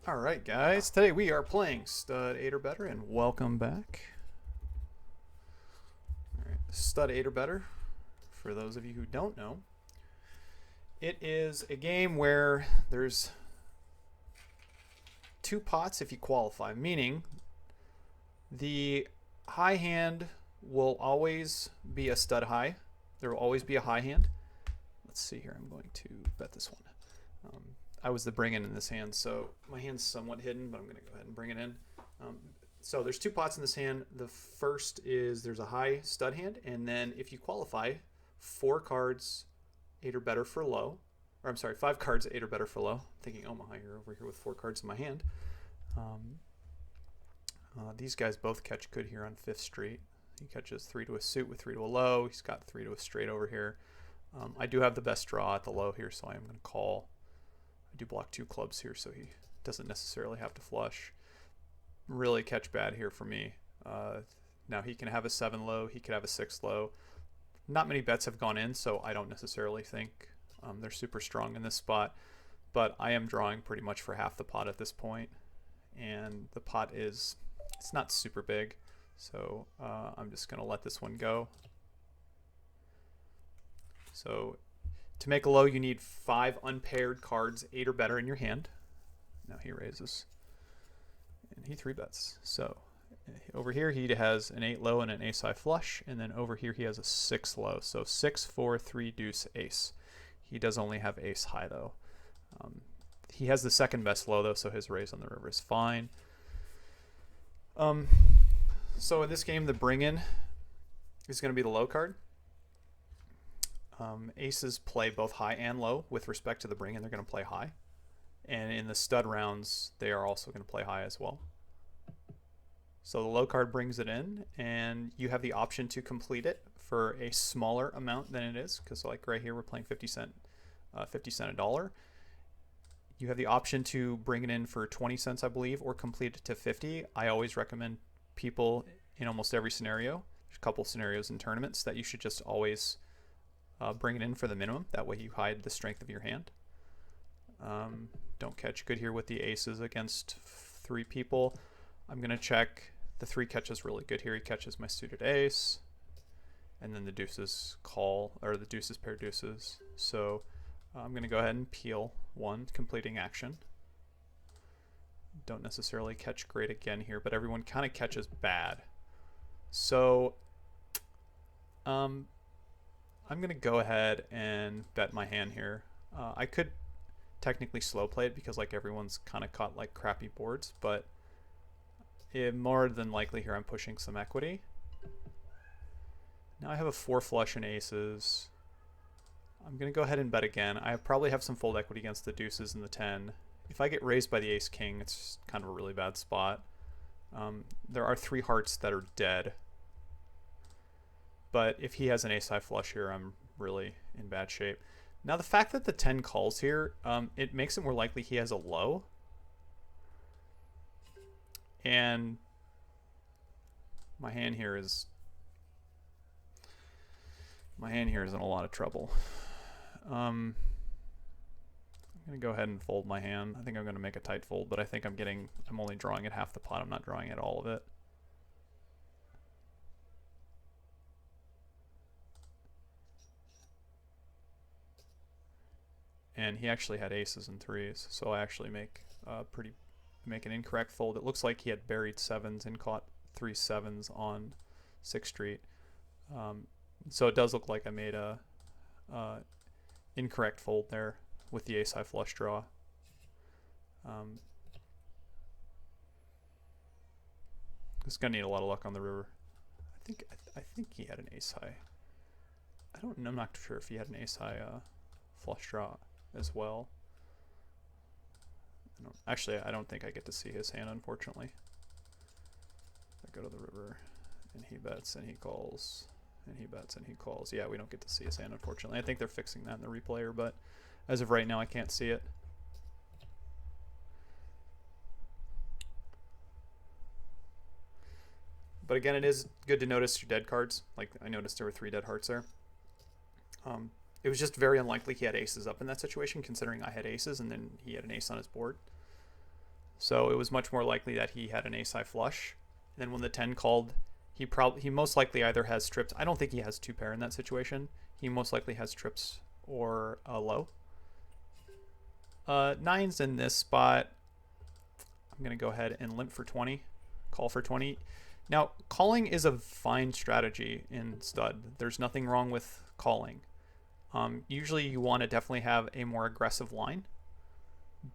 Alright guys, today we are playing Stud 8 or Better, and welcome back. Alright, Stud 8 or Better, for those of you who don't know, it is a game where there's two pots if you qualify, meaning the high hand will always be a stud high. There will always be a high hand. Let's see here, I'm going to bet this one. I was the bring-in in this hand, so my hand's somewhat hidden, but I'm going to go ahead and bring it in. So there's two pots in this hand. The first is there's a high stud hand, and then if you qualify, 4 cards 8 or better for low. Or I'm sorry, 5 cards 8 or better for low. I'm thinking Omaha here over here with 4 cards in my hand. These guys both catch good here on 5th Street. He catches 3 to a suit with 3 to a low. He's got 3 to a straight over here. I do have the best draw at the low here, so I am going to call. I do block 2 clubs here, so he doesn't necessarily have to flush. Really catch bad here for me. Now he can have a 7 low, he could have a 6 low. Not many bets have gone in, so I don't necessarily think they're super strong in this spot. But I am drawing pretty much for half the pot at this point, and the pot it's not super big, so I'm just going to let this one go. So to make a low, you need 5 unpaired cards, 8 or better in your hand. Now he raises, and he 3-bets. So over here he has an 8 low and an ace high flush, and then over here he has a 6 low. So 6, 4, 3 deuce ace. He does only have ace high though. He has the second best low though, so his raise on the river is fine. So in this game, the bring-in is going to be the low card. Aces play both high and low with respect to the bring-in. They're going to play high. And in the stud rounds, they are also going to play high as well. So the low card brings it in, and you have the option to complete it for a smaller amount than it is. Because like right here, we're playing 50 cent a dollar. You have the option to bring it in for 20 cents, I believe, or complete it to 50. I always recommend people in almost every scenario, there's a couple scenarios in tournaments, that you should just always bring it in for the minimum. That way you hide the strength of your hand. Don't catch good here with the aces against 3 people. I'm going to check. The 3 catches really good here. He catches my suited ace, and then the deuces call, or the deuces pair deuces. So I'm going to go ahead and peel 1, completing action. Don't necessarily catch great again here, but everyone kind of catches bad. So I'm going to go ahead and bet my hand here. I could technically slow play it because like everyone's kind of caught like crappy boards, but more than likely here I'm pushing some equity. Now I have a 4 flush and aces. I'm going to go ahead and bet again. I probably have some fold equity against the deuces and the 10. If I get raised by the ace king, it's kind of a really bad spot. There are 3 hearts that are dead. But if he has an ace high flush here, I'm really in bad shape. Now the fact that the 10 calls here, it makes it more likely he has a low. And my hand here is in a lot of trouble. I'm going to go ahead and fold my hand. I think I'm going to make a tight fold, but I think I'm only drawing at half the pot. I'm not drawing at all of it. And he actually had aces and 3s, so I actually make an incorrect fold. It looks like he had buried 7s and caught 3 7s on 6th Street. So it does look like I made a incorrect fold there with the ace high flush draw. It's gonna need a lot of luck on the river. I think he had an ace high. I'm not sure if he had an ace high flush draw as well. Actually, I don't think I get to see his hand, unfortunately. I go to the river, and he bets, and he calls, and he bets, and he calls. Yeah, we don't get to see his hand, unfortunately. I think they're fixing that in the replayer, but as of right now, I can't see it. But again, it is good to notice your dead cards. Like, I noticed there were 3 dead hearts there. It was just very unlikely he had aces up in that situation, considering I had aces and then he had an ace on his board. So it was much more likely that he had an ace-high flush. And then when the 10 called, he most likely either has trips. I don't think he has two pair in that situation. He most likely has trips or a low. Nines in this spot. I'm going to go ahead and limp for 20. Call for 20. Now, calling is a fine strategy in stud. There's nothing wrong with calling. Usually you want to definitely have a more aggressive line.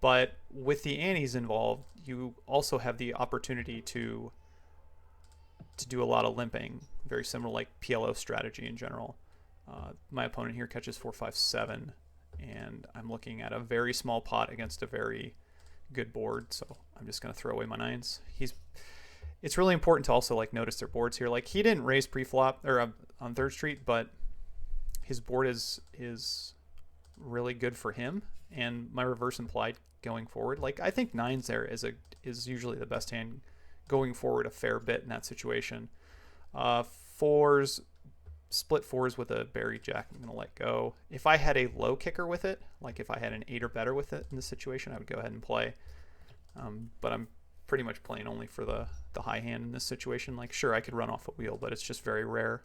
But with the antes involved, you also have the opportunity to do a lot of limping. Very similar like PLO strategy in general. My opponent here catches 4-5-7. And I'm looking at a very small pot against a very good board, so I'm just going to throw away my nines. It's really important to also like notice their boards here. Like he didn't raise pre-flop or on Third Street, but his board is really good for him. And my reverse implied going forward, like I think nines there is usually the best hand going forward a fair bit in that situation. Fours. Split fours with a buried jack, I'm going to let go. If I had a low kicker with it, like if I had an 8 or better with it in this situation, I would go ahead and play. But I'm pretty much playing only for the high hand in this situation. Like, sure, I could run off a wheel, but it's just very rare.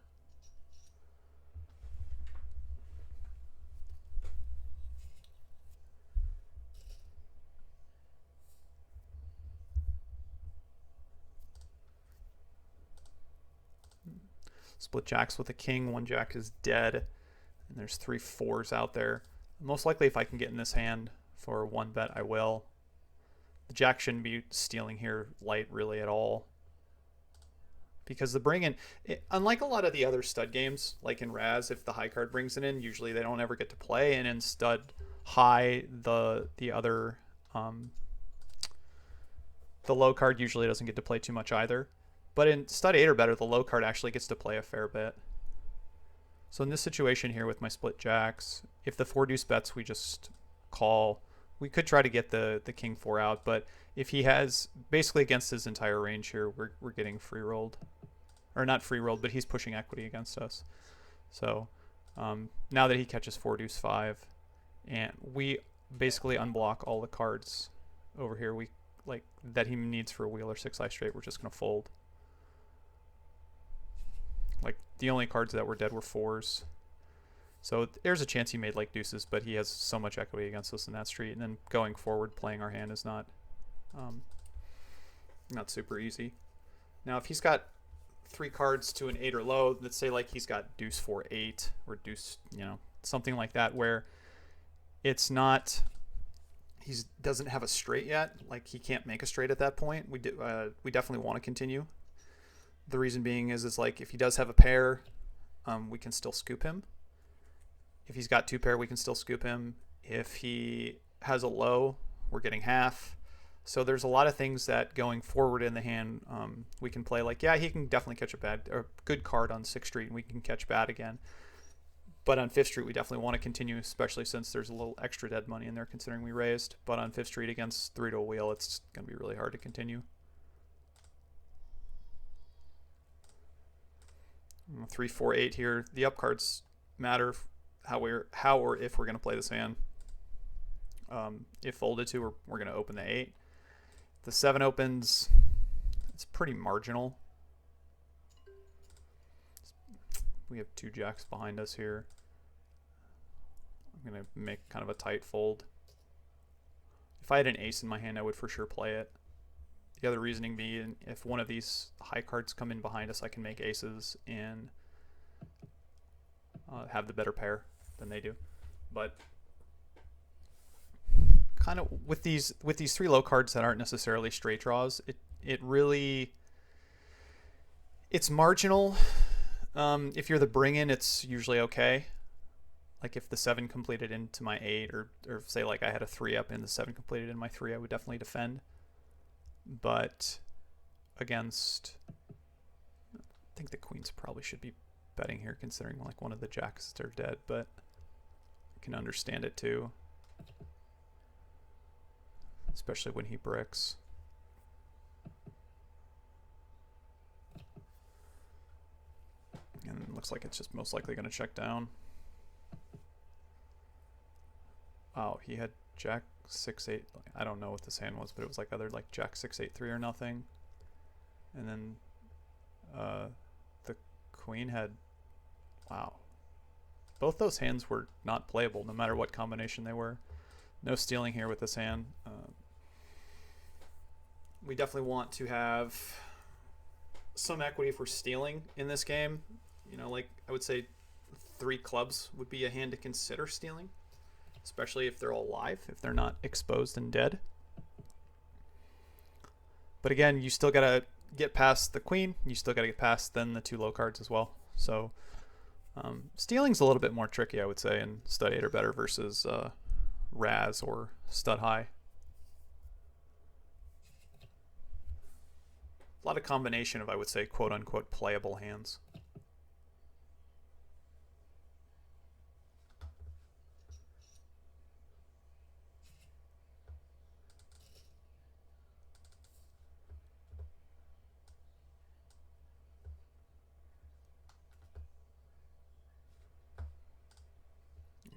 Split jacks with a king. One jack is dead. And there's 3 4s out there. Most likely if I can get in this hand for one bet, I will. The jack shouldn't be stealing here light really at all. Because the bring in, unlike a lot of the other stud games, like in Raz, if the high card brings it in, usually they don't ever get to play. And in stud high, the low card usually doesn't get to play too much either. But in stud 8 or better, the low card actually gets to play a fair bit. So in this situation here with my split jacks, if the 4 deuce bets, we just call. We could try to get the king 4 out, but if he has basically against his entire range here, we're getting free rolled. Or not free rolled, but he's pushing equity against us. So now that he catches 4 deuce 5, and we basically unblock all the cards over here we like that he needs for a wheel or 6-eye straight, we're just going to fold. Like the only cards that were dead were 4s. So there's a chance he made like deuces, but he has so much equity against us in that street. And then going forward, playing our hand is not super easy. Now, if he's got 3 cards to an 8 or low, let's say like he's got deuce 4 8 or deuce, something like that, where it's not, he doesn't have a straight yet. Like he can't make a straight at that point. We definitely want to continue. The reason being is like if he does have a pair, we can still scoop him. If he's got 2 pair, we can still scoop him. If he has a low, we're getting half. So there's a lot of things that going forward in the hand we can play. Like, yeah, he can definitely catch a good card on 6th Street, and we can catch bad again. But on 5th Street, we definitely want to continue, especially since there's a little extra dead money in there considering we raised. But on 5th Street against 3 to a wheel, it's going to be really hard to continue. 3 4 8 here. The up cards matter how or if we're going to play this hand. If folded to, we're going to open the 8. The 7 opens. It's pretty marginal. We have 2 jacks behind us here. I'm going to make kind of a tight fold. If I had an ace in my hand, I would for sure play it. The other reasoning being, if one of these high cards come in behind us, I can make aces and have the better pair than they do. But kind of with these 3 low cards that aren't necessarily straight draws, it's marginal. If you're the bring-in, it's usually okay. Like if the 7 completed into my 8, or say like I had a 3 up and the 7 completed in my 3, I would definitely defend. But against, I think the queens probably should be betting here considering like one of the jacks are dead, but I can understand it too. Especially when he bricks. And it looks like it's just most likely going to check down. Oh, he had Jack 6-8. I don't know what this hand was, but it was like either like Jack 6-8-3 or nothing. And then the queen had, wow. Both those hands were not playable, no matter what combination they were. No stealing here with this hand. We definitely want to have some equity for stealing in this game. You know, like I would say 3 clubs would be a hand to consider stealing, especially if they're all live, if they're not exposed and dead. But again, you still gotta get past the queen. You still gotta get past then the 2 low cards as well. So stealing's a little bit more tricky, I would say, in stud 8 or better versus Raz or stud high. A lot of combination of, I would say, quote unquote playable hands.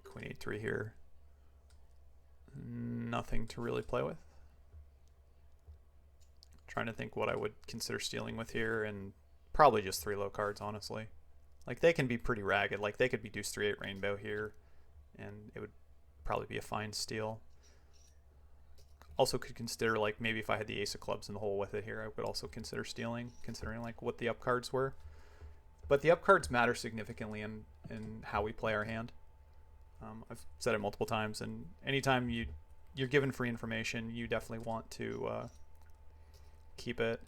Queen 8-3 here. Nothing to really play with. Trying to think what I would consider stealing with here, and probably just 3 low cards, honestly. Like, they can be pretty ragged. Like, they could be deuce 3-8 rainbow here, and it would probably be a fine steal. Also could consider, like, maybe if I had the ace of clubs in the hole with it here, I would also consider stealing, considering, like, what the up cards were. But the up cards matter significantly in how we play our hand. I've said it multiple times, and anytime you're given free information, you definitely want to keep it.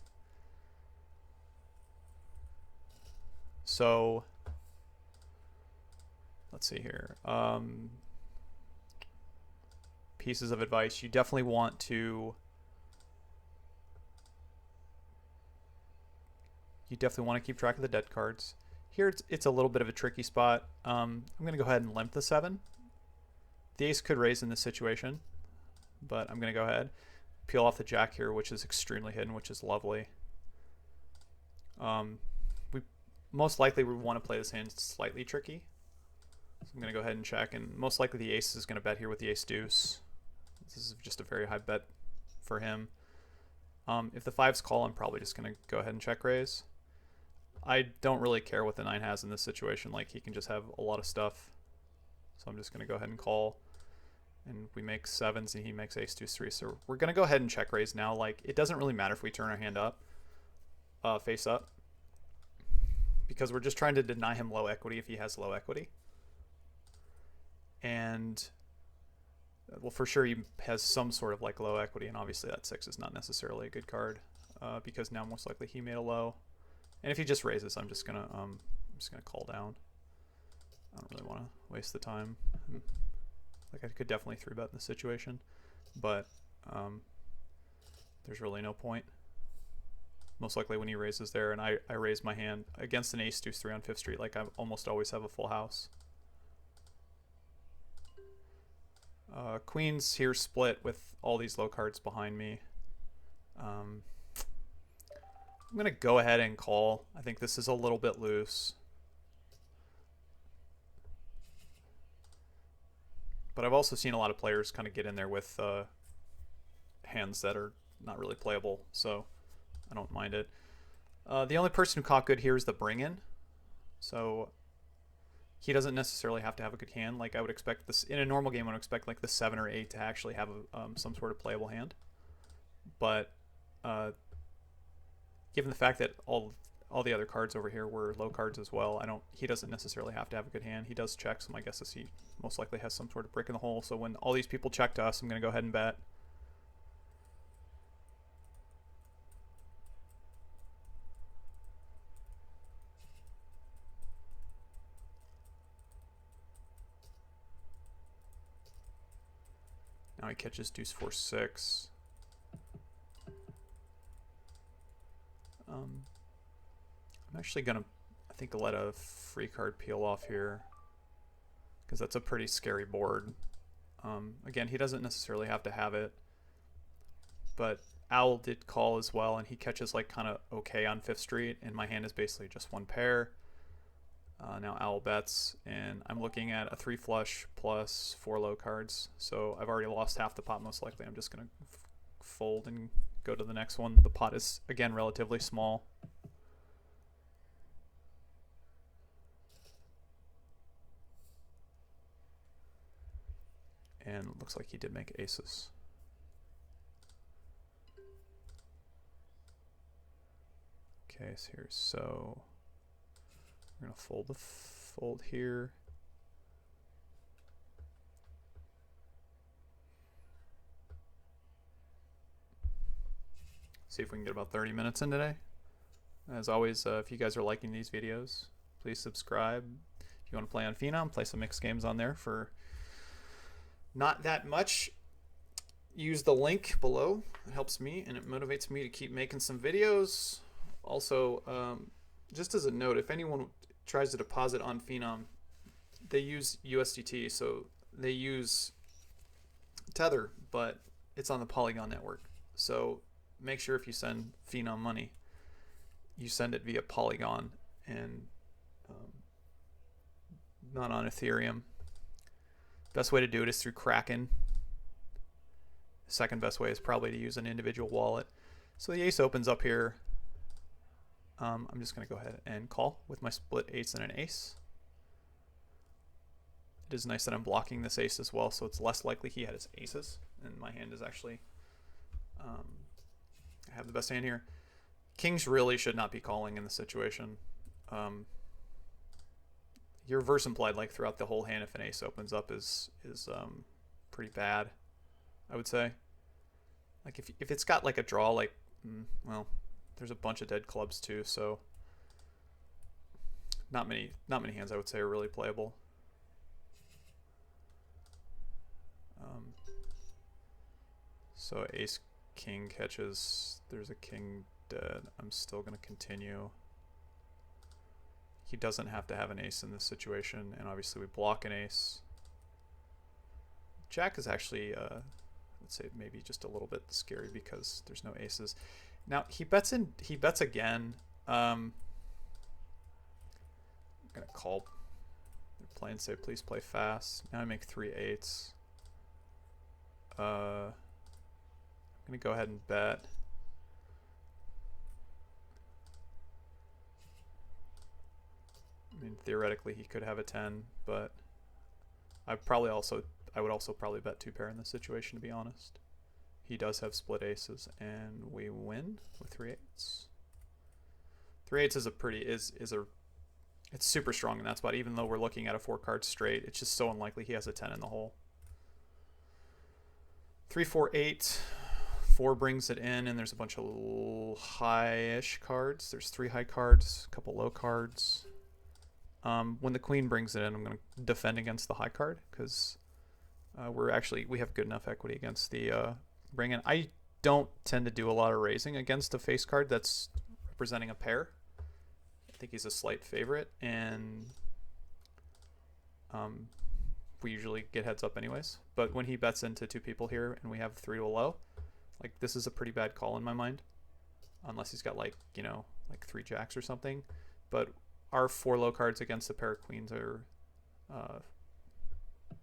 So let's see here. Pieces of advice: you definitely want to keep track of the dead cards. Here it's a little bit of a tricky spot. I'm going to go ahead and limp the 7. The ace could raise in this situation, but I'm going to go ahead. Peel off the jack here, which is extremely hidden, which is lovely. We most likely would want to play this hand slightly tricky. So I'm going to go ahead and check, and most likely the ace is going to bet here with the ace deuce. This is just a very high bet for him. If the 5's call, I'm probably just going to go ahead and check raise. I don't really care what the 9 has in this situation. Like, he can just have a lot of stuff. So I'm just going to go ahead and call. And we make 7s and he makes ace deuce 3. So we're going to go ahead and check raise now. Like, it doesn't really matter if we turn our hand up, face up, because we're just trying to deny him low equity if he has low equity. And well, for sure he has some sort of like low equity, and obviously that 6 is not necessarily a good card, because now most likely he made a low. And if he just raises, I'm just gonna call down. I don't really want to waste the time. Like, I could definitely 3-bet in this situation, but there's really no point. Most likely when he raises there and I raise my hand against an ace deuce 3 on 5th Street, like, I almost always have a full house. Queens here split with all these low cards behind me. I'm going to go ahead and call. I think this is a little bit loose. But I've also seen a lot of players kind of get in there with hands that are not really playable, so I don't mind it. The only person who caught good here is the bring-in. So he doesn't necessarily have to have a good hand. Like, I would expect this in a normal game. I would expect like the 7 or 8 to actually have some sort of playable hand. But given the fact that all the other cards over here were low cards as well, he doesn't necessarily have to have a good hand. He does check, so my guess is he most likely has some sort of brick in the hole. So when all these people check to us, I'm going to go ahead and bet. Now he catches deuce 4-6. I'm actually going to, I think, let a free card peel off here, because that's a pretty scary board. Again, he doesn't necessarily have to have it, but Owl did call as well, and he catches like kind of okay on 5th Street, and my hand is basically just one pair. Now owl bets, and I'm looking at a 3 flush plus 4 low cards. So I've already lost half the pot most likely. I'm just going to fold and go to the next one. The pot is, again, relatively small. And it looks like he did make aces. Okay, so we're going to fold here. See if we can get about 30 minutes in today. As always, if you guys are liking these videos, please subscribe. If you want to play on Phenom, play some mixed games on there for not that much. Use the link below. It helps me and it motivates me to keep making some videos. Also, just as a note, if anyone tries to deposit on Phenom, they use USDT, so they use Tether, but it's on the Polygon network. So make sure if you send Phenom money, you send it via Polygon and not on Ethereum. Best way to do it is through Kraken. The second best way is probably to use an individual wallet. So the ace opens up here. I'm just going to go ahead and call with my split ace and an ace. It is nice that I'm blocking this ace as well, so it's less likely he had his aces. And my hand is actually, I have the best hand here. Kings really should not be calling in this situation. Your reverse implied, like throughout the whole hand, if an ace opens up, is pretty bad, I would say. Like if it's got like a draw, like well, there's a bunch of dead clubs too, so not many hands I would say are really playable. So ace king catches. There's a king dead. I'm still going to continue. He doesn't have to have an ace in this situation, and obviously we block an ace. Jack is actually, let's say maybe just a little bit scary because there's no aces. Now he bets again. I'm gonna call. They're playing say please play fast. Now I make 3 8s. I'm gonna go ahead and bet. I mean, theoretically he could have a 10, but I would also probably bet 2 pair in this situation, to be honest. He does have split aces, and we win with 3 8s. 3 8s is a pretty it's super strong in that spot. Even though we're looking at a 4 card straight, it's just so unlikely he has a 10 in the hole. 3 4 8. 4 brings it in, and there's a bunch of high-ish cards. There's 3 high cards, a couple low cards. When the queen brings it in, I'm going to defend against the high card because we have good enough equity against the bring in. I don't tend to do a lot of raising against a face card that's representing a pair. I think he's a slight favorite, and we usually get heads up anyways. But when he bets into 2 people here and we have 3 to a low, like this is a pretty bad call in my mind, unless he's got like, you know, like 3 jacks or something. But our 4 low cards against the pair of queens are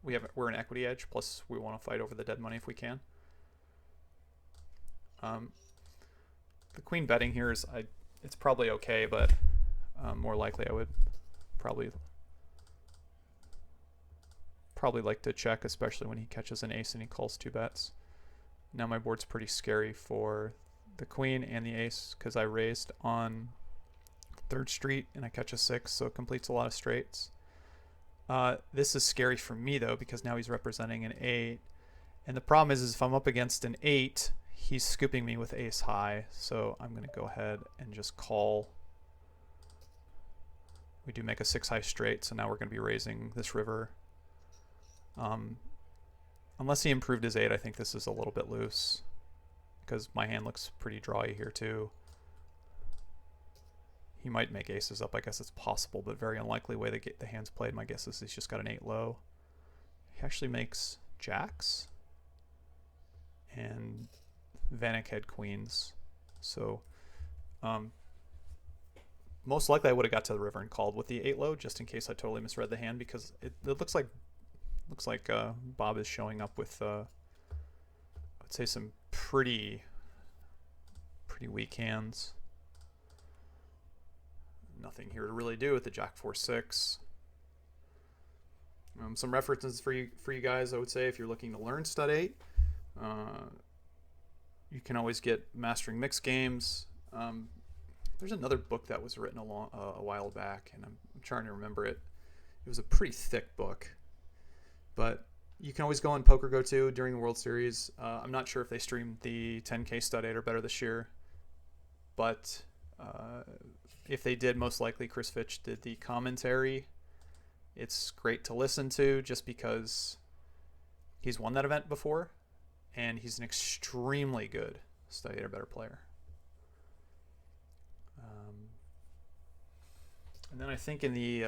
we're an equity edge, plus we want to fight over the dead money if we can. The queen betting here is it's probably okay, but more likely I would probably like to check, especially when he catches an ace and he calls 2 bets. Now my board's pretty scary for the queen and the ace because I raised on 3rd street and I catch a 6, so it completes a lot of straights. This is scary for me though because now he's representing an 8, and the problem is if I'm up against an 8, he's scooping me with ace high, so I'm going to go ahead and just call. We do make a 6 high straight, so now we're going to be raising this river. Unless he improved his 8, I think this is a little bit loose because my hand looks pretty drawy here too. He might make aces up. I guess it's possible, but very unlikely way the hand's played. My guess is he's just got an 8 low. He actually makes jacks and Vanek had queens. So most likely I would have got to the river and called with the 8 low, just in case I totally misread the hand, because it looks like Bob is showing up with I would say some pretty weak hands. Nothing here to really do with the Jack 4-6. Some references for you guys, I would say, if you're looking to learn stud 8. You can always get Mastering Mixed Games. There's another book that was written a while back, and I'm trying to remember it. It was a pretty thick book, but you can always go on Poker Go 2 during the World Series. I'm not sure if they streamed the 10K stud 8 or better this year, but if they did, most likely Chris Fitch did the commentary. It's great to listen to just because he's won that event before, and he's an extremely good stud 8 or better player. And then I think in the,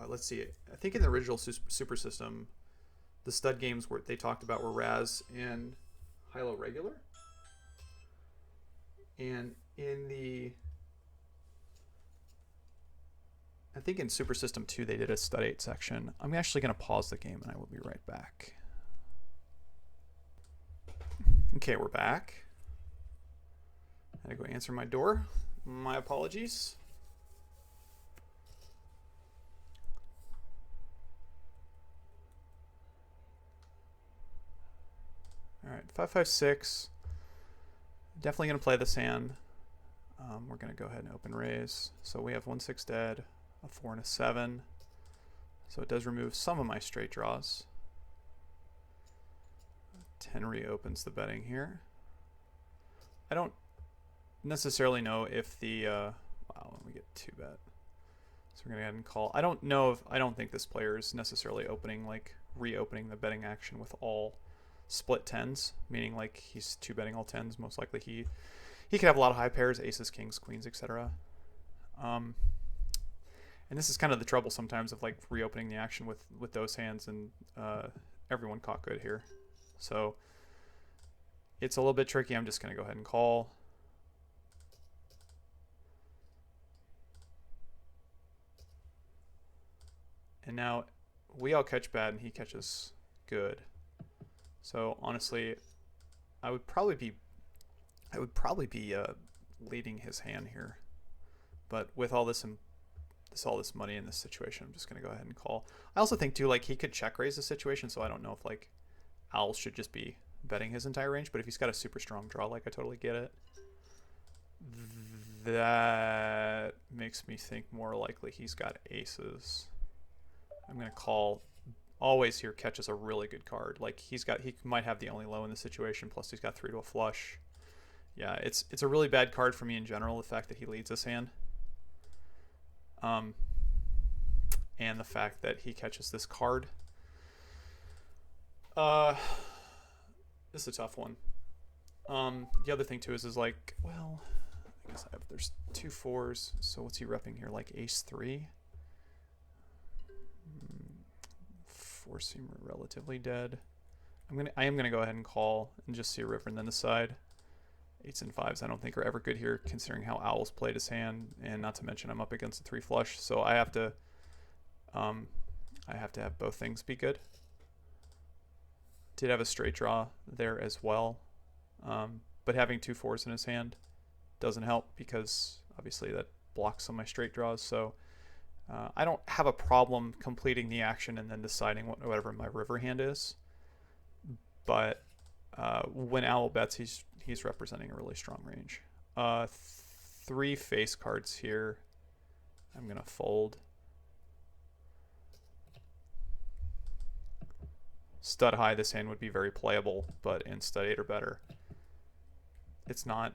let's see, I think in the original Super System, the stud games where they talked about were Raz and Hilo Regular. And in the, I think in Super System 2 they did a stud 8 section. I'm actually going to pause the game and I will be right back. Okay, we're back. I gotta go answer my door. My apologies. All right, 5-5-6. Definitely gonna play this hand. We're gonna go ahead and open raise. So we have 1-6 dead, a 4 and a 7. So it does remove some of my straight draws. 10 reopens the betting here. I don't necessarily know if the wow, let me get 2 bet. So we're gonna go ahead and call. I don't know if, I don't think this player is necessarily reopening the betting action with all split 10s, meaning like he's 2 betting all 10s. Most likely he could have a lot of high pairs, aces, kings, queens, etc. And this is kind of the trouble sometimes of like reopening the action with those hands, and everyone caught good here. So it's a little bit tricky. I'm just gonna go ahead and call. And now we all catch bad and he catches good. So honestly, I would probably be leading his hand here. But with all this money in this situation, I'm just gonna go ahead and call. I also think too, like, he could check raise the situation, so I don't know if like Owls should just be betting his entire range. But if he's got a super strong draw, like, I totally get it. That makes me think more likely he's got aces. I'm gonna call. Always here catches a really good card. Like, he might have the only low in the situation, plus he's got 3 to a flush. Yeah, it's a really bad card for me in general, the fact that he leads this hand. And the fact that he catches this card. This is a tough one. The other thing too is like, well, I guess there's 2 4s, so what's he repping here? Like ace 3? 4 seem relatively dead. I am gonna go ahead and call and just see a river and then decide. 8s and 5s I don't think are ever good here, considering how Owls played his hand, and not to mention I'm up against a 3 flush, so I have to have both things be good. Did have a straight draw there as well, but having 2 4s in his hand doesn't help because obviously that blocks some of my straight draws. So I don't have a problem completing the action and then deciding whatever my river hand is. But when Owl bets, he's representing a really strong range. 3 face cards here. I'm gonna fold. Stud high, this hand would be very playable, but in stud 8 or better, it's not.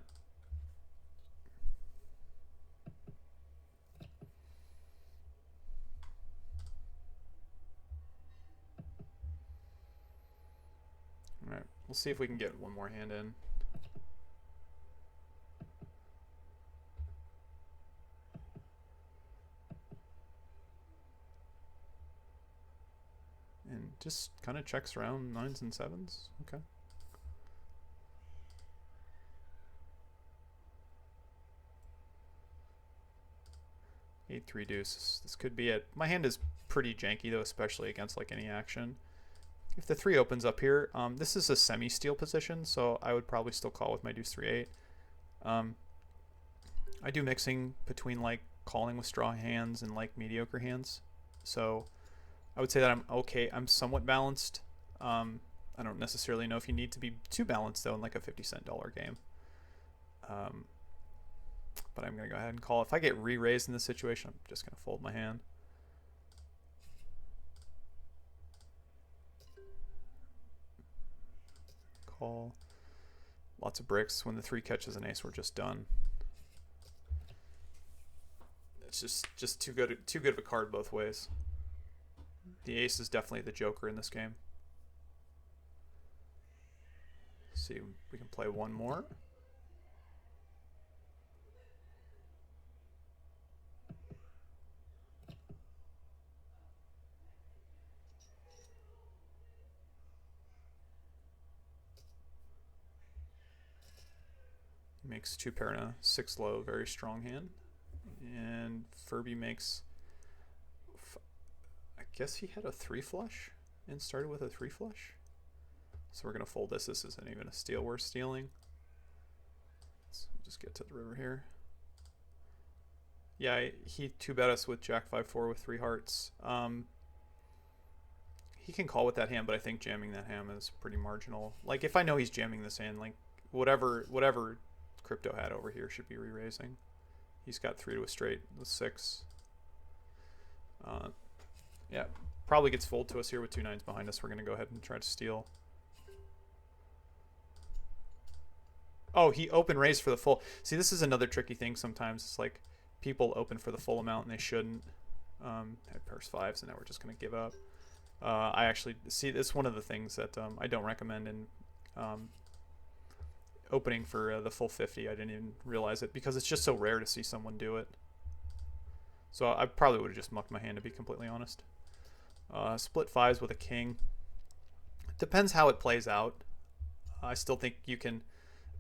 All right, we'll see if we can get one more hand in. And just kind of checks around 9s and 7s. Okay. 8-3 deuce. This could be it. My hand is pretty janky though, especially against like any action. If the 3 opens up here, this is a semi-steal position, so I would probably still call with my deuce 3-8. I do mixing between like calling with straw hands and like mediocre hands, so I would say that I'm okay. I'm somewhat balanced. I don't necessarily know if you need to be too balanced though in like a 50-cent dollar game. But I'm gonna go ahead and call. If I get re-raised in this situation, I'm just gonna fold my hand. Call. Lots of bricks. When the 3 catches an ace, we're just done. It's just too good of a card both ways. The ace is definitely the joker in this game. Let's see, we can play one more. He makes 2 pair and a 6 low, very strong hand. And Furby makes, I guess he had a 3 flush and started with a 3 flush. So we're going to fold this. This isn't even a steal we're stealing. Let's just get to the river here. Yeah, he 2-bet us with Jack 5-4 with 3 hearts. He can call with that hand, but I think jamming that hand is pretty marginal. Like if I know he's jamming this hand, like whatever Crypto had over here should be re-raising. He's got 3 to a straight with 6. Yeah, probably gets fold to us here with 2 9s behind us. We're going to go ahead and try to steal. Oh, he open raised for the full. See, this is another tricky thing sometimes. It's like people open for the full amount and they shouldn't. Had pairs 5s and now we're just going to give up. I actually see this is one of the things that I don't recommend in opening for the full 50. I didn't even realize it because it's just so rare to see someone do it. So I probably would have just mucked my hand, to be completely honest. Split 5s with a king. Depends how it plays out. I still think you can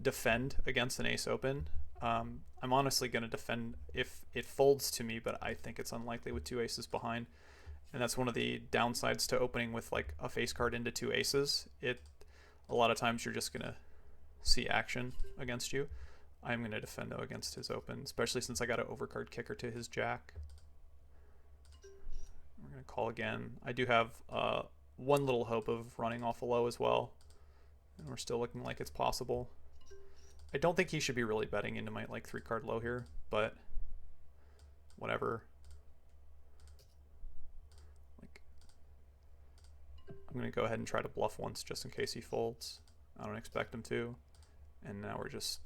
defend against an ace open. I'm honestly going to defend if it folds to me, but I think it's unlikely with 2 aces behind. And that's one of the downsides to opening with like a face card into 2 aces. A lot of times you're just going to see action against you. I'm going to defend though against his open, especially since I got an overcard kicker to his jack. We're going to call again. I do have one little hope of running off a low as well, and we're still looking like it's possible. I don't think he should be really betting into my like 3-card low here, but whatever. Like, I'm going to go ahead and try to bluff once just in case he folds. I don't expect him to. And now we're just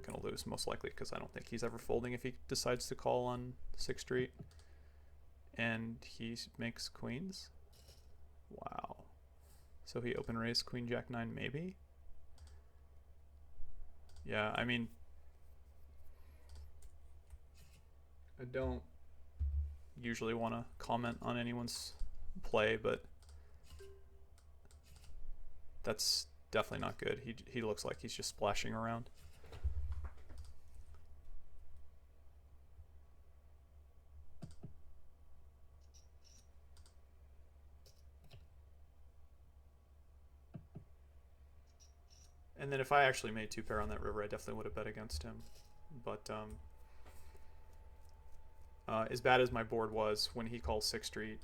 going to lose most likely because I don't think he's ever folding if he decides to call on 6th Street. And he makes queens. Wow. So he open raised Queen Jack 9 maybe? Yeah, I mean, I don't usually want to comment on anyone's play, but that's definitely not good. He looks like he's just splashing around. And then if I actually made 2 pair on that river, I definitely would have bet against him. But as bad as my board was when he calls 6th Street,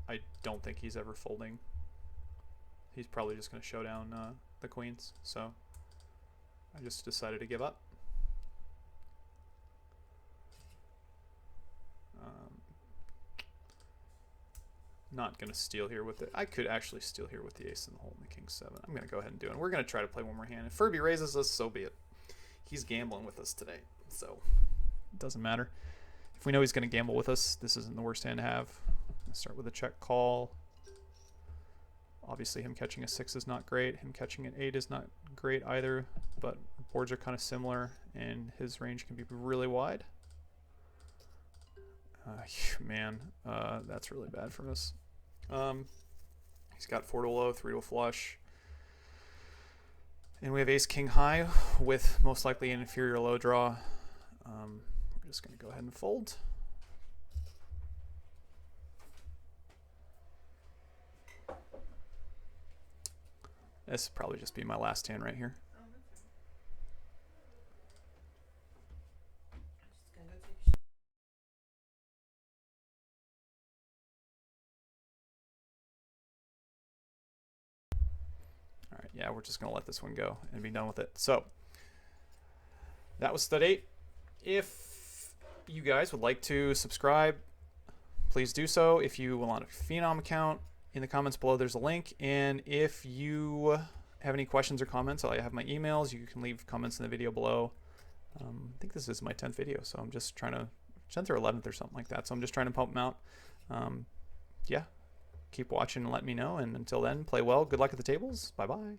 I don't think he's ever folding. He's probably just going to show down the queens. So I just decided to give up. Not going to steal here with it. I could actually steal here with the ace and the hole and the king 7. I'm going to go ahead and do it. And we're going to try to play one more hand. If Furby raises us, so be it. He's gambling with us today, so it doesn't matter. If we know he's going to gamble with us, this isn't the worst hand to have. Let's start with a check call. Obviously, him catching a 6 is not great. Him catching an 8 is not great either, but boards are kind of similar, and his range can be really wide. Man, that's really bad from us. He's got 4 to a low, 3 to a flush. And we have ace king high with most likely an inferior low draw. We're we're just going to go ahead and fold. This will probably just be my last hand right here. All right, yeah, we're just going to let this one go and be done with it. So that was stud 8. If you guys would like to subscribe, please do so. If you want a Phenom account, in the comments below there's a link. And if you have any questions or comments, I have my emails. You can leave comments in the video below. I think this is my 10th video, so I'm just trying to, 10th or 11th or something like that. So I'm just trying to pump them out. Yeah, keep watching and let me know. And until then, play well. Good luck at the tables. Bye-bye.